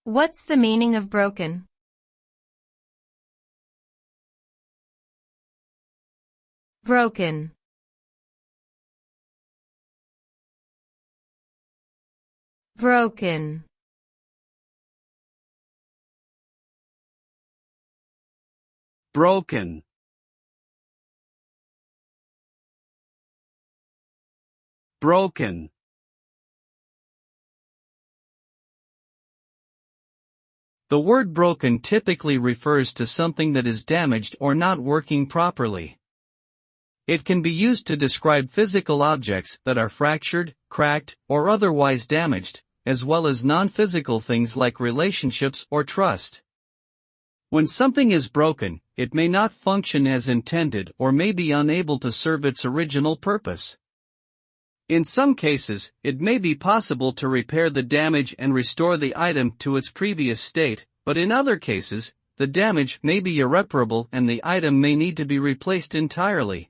What's the meaning of broken? Broken. Broken. Broken. Broken. The word broken typically refers to something that is damaged or not working properly. It can be used to describe physical objects that are fractured, cracked, or otherwise damaged, as well as non-physical things like relationships or trust. When something is broken, it may not function as intended or may be unable to serve its original purpose. In some cases, it may be possible to repair the damage and restore the item to its previous state, but in other cases, the damage may be irreparable and the item may need to be replaced entirely.